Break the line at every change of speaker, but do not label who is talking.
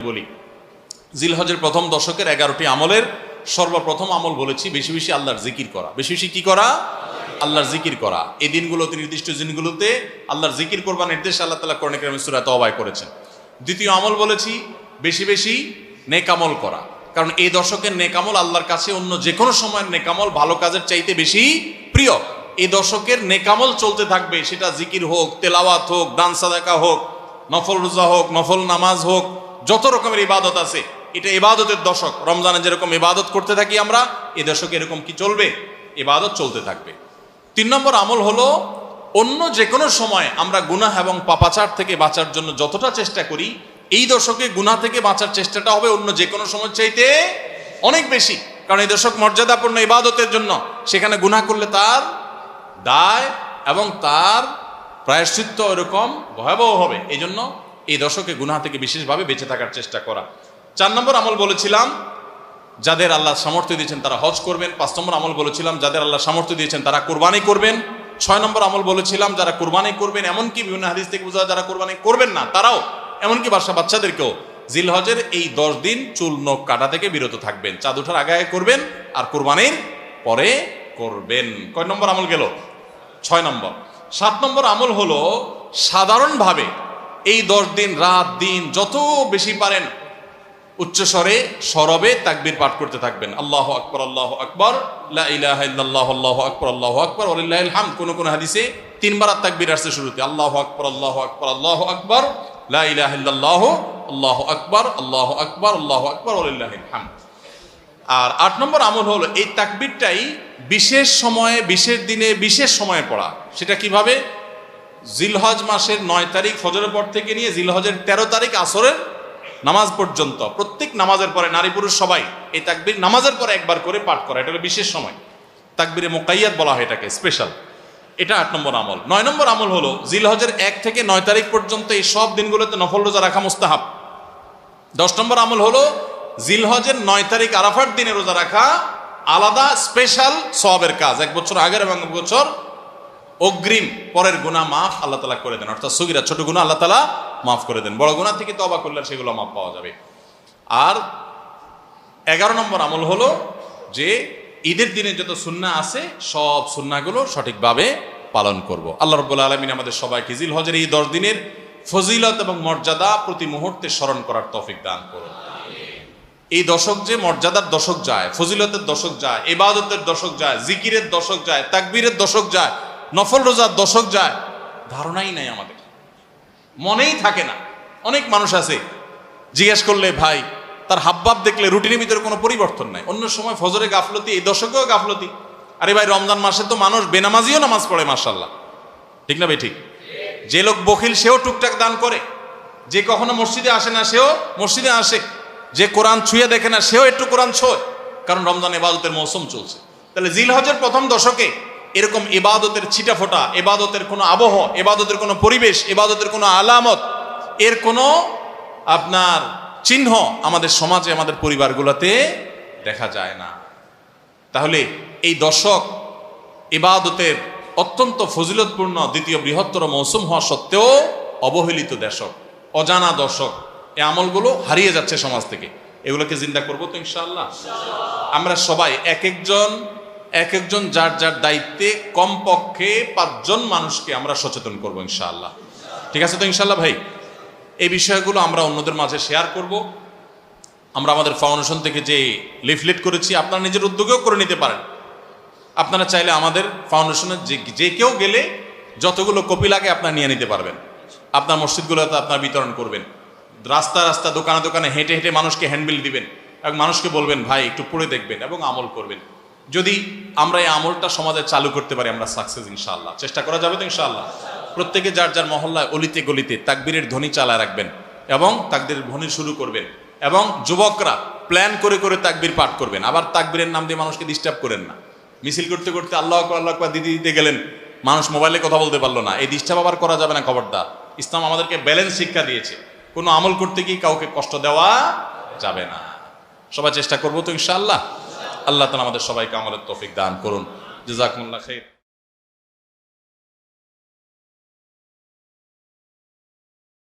বলি জিলহজের প্রথম দশকের 11টি আমলের সর্বপ্রথম আমল বলেছি বেশি বেশি আল্লাহর জিকির করা। বেশি বেশি কি করা? আল্লাহর জিকির করা। এই দিনগুলোতে, নির্দিষ্ট দিনগুলোতে আল্লাহর জিকির করবার নির্দেশ আল্লাহ তাআলা কোরআনে কারিমে সূরা তাওবায় করেছেন। দ্বিতীয় আমল বলেছি বেশি বেশি নেক আমল করা, কারণ এই দশকের নেক আমল আল্লাহর কাছে অন্য যে কোনো সময়ের নেক আমল ভালো কাজের চাইতে বেশি প্রিয়। এই দশকের নেক আমল চলতে থাকবে, সেটা জিকির হোক, তেলাওয়াত হোক, দান সাদাকা হোক, নফল রোজা হোক, নফল নামাজ হোক, যত রকমের ইবাদত আছে, এটা ইবাদতের দশক। রমজানে যেরকম ইবাদত করতে থাকি আমরা, এই দশকে এরকম কি চলবে? ইবাদত চলতে থাকবে। 3 নম্বর আমল হলো অন্য যে কোনো সময় আমরা গুনাহ এবং পাপাচার থেকে বাঁচার জন্য যতটা চেষ্টা করি, এই দশকে গুনাহ থেকে বাঁচার চেষ্টাটা হবে অন্য যে কোনো সময় চাইতে অনেক বেশি। কারণ এই দশক মর্যাদাপূর্ণ ইবাদতের জন্য, সেখানে গুনাহ করলে তার দায় এবং তার প্রায়শ্চিত্ত এরকম ভয়াবহ হবে। এই জন্য এই দশকে গুনাহ থেকে বিশেষভাবে বেঁচে থাকার চেষ্টা করা। 4 নম্বর আমল বলেছিলাম যাদের আল্লাহ সামর্থ্য দিয়েছেন তারা হজ করবেন। 5 নম্বর আমল বলেছিলাম যাদের আল্লাহ সামর্থ্য দিয়েছেন তারা কুরবানি করবেন। 6 নম্বর আমল বলেছিলাম যারা কুরবানি করবেন, এমনকি বিভিন্ন হাদিস থেকে বোঝা যারা কুরবানি করবেন না তারাও, এমনকি বাচ্চাদেরকেও জিলহজের এই 10 দিন চুল নখ কাটা থেকে বিরত থাকবেন। চাঁদ ওঠার আগে আগে করবেন আর কুরবানির পরে করবেন। কয় নম্বর আমল গেল? 6 নম্বর। 7 নম্বর আমল হলো সাধারণভাবে এই 10 দিন রাত দিন যত বেশি পারেন উচ্চস্বরে সরবে তাকবীর পাঠ করতে থাকবেন। আল্লাহু আকবার, আল্লাহু আকবার, লা ইলাহা ইল্লাল্লাহ, আল্লাহু আকবার, আল্লাহু আকবার, ওয়ালিল্লাহিল হামদ। কোন হাদিসে 3 বার তাকবীর আসছে শুরুতে, আল্লাহু আকবার, আল্লাহু আকবার, আল্লাহু আকবার, লা ইলাহা ইল্লাল্লাহ, আল্লাহু আকবার, আল্লাহু আকবার, আল্লাহু আকবার, ওয়ালিল্লাহিল হামদ। আর 8 নম্বর আমল হলো এই তাকবীরটাই বিশেষ সময়ে, বিশেষ দিনে, বিশেষ সময়ে পড়া। সেটা কিভাবে? জিলহজ মাসের 9 তারিখ ফজরের পর থেকে নিয়ে জিলহজের 13 তারিখ আসরের নামাজ পর্যন্ত প্রত্যেক নামাজের পরে নারী পুরুষ সবাই এই তাকবীর নামাজের পরে একবার করে পাঠ করা। এটা হলো বিশেষ সময়, তাকবীরে মুকাইয়াদ বলা হয় এটাকে, স্পেশাল। এটা 8 নম্বর আমল। 9 নম্বর আমল হলো জিলহজের 1 থেকে 9 তারিখ পর্যন্ত এই সব দিনগুলোতে নফল রোজা রাখা মুস্তাহাব। 10 নম্বর আমল হলো জিলহজের 9 তারিখ আরাফার দিনে রোজা রাখা আলাদা স্পেশাল সওয়াবের কাজ। 1 বছর আগের এবং 1 বছর অগ্রিম পরের গুনাহ মাফ আল্লাহ তাআলা করে দেন। অর্থাৎ সগীরা ছোট গুনাহ আল্লাহ তাআলা মাফ করে দেন, বড় গুনাহ থেকে তওবা করলে সেগুলো মাফ পাওয়া যাবে। আর 11 নম্বর আমল হলো যে ঈদের দিনে যত সুন্নাহ আছে সব সুন্নাহগুলো সঠিকভাবে পালন করব। আল্লাহ রাব্বুল আলামিন আমাদের সবাইকে জিলহজের এই 10 দিনের ফজিলত এবং মর্যাদা প্রতি মুহূর্তে স্মরণ করার তৌফিক দান করুন। এই দশক যে মর্যাদার দশক যায়, ফজিলতের দশক যায়, ইবাদতের দশক যায়, জিকিরের দশক যায়, তাকবীরের দশক যায়, নফল রোজার দশক যায়, ধারণাই নাই আমাদের, মনেই থাকে না। অনেক মানুষ আছে জিজ্ঞেস করলে ভাই তার হাবভাব দেখলে রুটিনের ভিতরে কোনো পরিবর্তন নাই। অন্য সময় ফজরে গাফলতি, এই দশকেও গাফলতি। আরে ভাই রমজান মাসে তো মানুষ বেনামাজিও নামাজ পড়ে, মাশাআল্লাহ, ঠিক না ভাই? ঠিক। যে লোক বখিল সেও টুকটাক দান করে, যে কখনো মসজিদে আসে না সেও মসজিদে আসে, যে কোরআন ছুঁয়ে দেখে না সেও একটু কোরআন ছোঁয়, কারণ রমজান ইবাদতের মৌসুম চলছে। তাহলে জিলহজের প্রথম দশকে এরকম ইবাদতের ছিটাফোঁটা, ইবাদতের কোনো আবহ, ইবাদতের কোনো পরিবেশ, ইবাদতের কোনো আলামত, এর কোনো আপনার চিহ্ন আমাদের সমাজে, আমাদের পরিবারগুলোতে দেখা যায় না। তাহলে এই দশক ইবাদতের অত্যন্ত ফজিলতপূর্ণ দ্বিতীয় বৃহত্তর মৌসুম হওয়া সত্ত্বেও অবহেলিত দশক, অজানা দশক। এই আমলগুলো হারিয়ে যাচ্ছে সমাজ থেকে। এগুলোকে জিন্দা করবো তো ইনশাআল্লাহ। আমরা সবাই এক একজন যার যার দায়িত্বে কমপক্ষে 5 জন মানুষকে আমরা সচেতন করবো ইনশাআল্লাহ। ঠিক আছে তো ইনশাআল্লাহ ভাই? এই বিষয়গুলো আমরা অন্যদের মাঝে শেয়ার করব। আমরা আমাদের ফাউন্ডেশন থেকে যে লিফলেট করেছি আপনারা নিজের উদ্যোগেও করে নিতে পারেন। আপনারা চাইলে আমাদের ফাউন্ডেশনের যে কেউ গেলে যতগুলো কপি লাগে আপনারা নিয়ে নিতে পারবেন। আপনার মসজিদগুলোতে আপনারা বিতরণ করবেন, রাস্তা রাস্তা দোকানে দোকানে হেঁটে হেঁটে মানুষকে হ্যান্ডবিল দিবেন এবং মানুষকে বলবেন ভাই একটু পড়ে দেখবেন এবং আমল করবেন। যদি আমরা এই আমলটা সমাজে চালু করতে পারি আমরা সাকসেস ইনশাআল্লাহ। চেষ্টা করা যাবে তো ইনশাআল্লাহ। প্রত্যেকে যার যার মহল্লায় অলিতে গলিতে তাকবীরের ধ্বনি চালায় রাখবেন এবং তাকবীরের ধ্বনি শুরু করবেন, এবং যুবকরা প্ল্যান করে করে তাকবীর পাঠ করবেন। আবার তাকবীরের নাম দিয়ে মানুষকে ডিস্টার্ব করেন না। মিছিল করতে করতে আল্লাহু আকবার, আল্লাহু আকবার দিতে গেলেন, মানুষ মোবাইলে কথা বলতে পারলো না, এই ডিস্টার্ব আবার করা যাবে না, খবরদার। ইসলাম আমাদেরকে ব্যালেন্স শিক্ষা দিয়েছে, কোনো আমল করতে গিয়ে কাউকে কষ্ট দেওয়া যাবে না। সবাই চেষ্টা করবো তো ইনশাআল্লাহ। আল্লাহ তাআলা আমাদের সবাইকে আমলের তৌফিক দান করুন। জাযাকুমুল্লাহ খাইর।